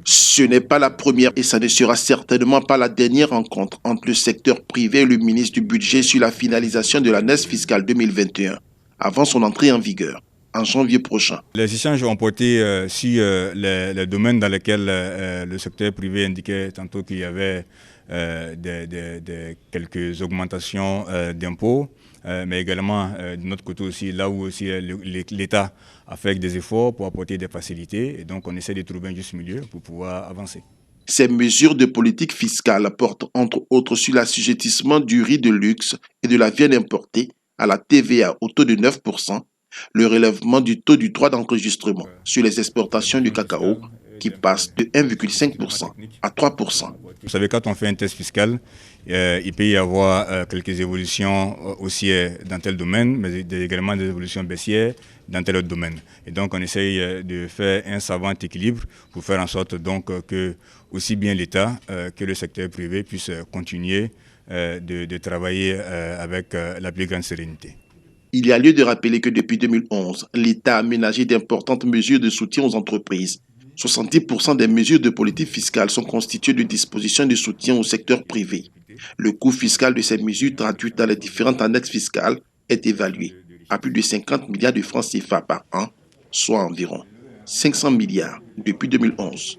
Ce n'est pas la première et ça ne sera certainement pas la dernière rencontre entre le secteur privé et le ministre du Budget sur la finalisation de l'année fiscale 2021, avant son entrée en vigueur, en janvier prochain. Les échanges ont porté sur les domaines dans lesquels le secteur privé indiquait tantôt qu'il y avait quelques augmentations d'impôts, mais également de notre côté aussi, là où aussi l'État a fait des efforts pour apporter des facilités. Et donc on essaie de trouver un juste milieu pour pouvoir avancer. Ces mesures de politique fiscale portent entre autres sur l'assujettissement du riz de luxe et de la viande importée à la TVA au taux de 9%, le relèvement du taux du droit d'enregistrement sur les exportations du cacao qui passe de 1,5% à 3%. Vous savez, quand on fait un test fiscal, il peut y avoir quelques évolutions haussières dans tel domaine, mais également des évolutions baissières dans tel autre domaine. Et donc on essaye de faire un savant équilibre pour faire en sorte donc que aussi bien l'État que le secteur privé puissent continuer de travailler avec la plus grande sérénité. Il y a lieu de rappeler que depuis 2011, l'État a aménagé d'importantes mesures de soutien aux entreprises. 70% des mesures de politique fiscale sont constituées de dispositions de soutien au secteur privé. Le coût fiscal de ces mesures traduites dans les différentes annexes fiscales est évalué à plus de 50 milliards de francs CFA par an, soit environ 500 milliards depuis 2011.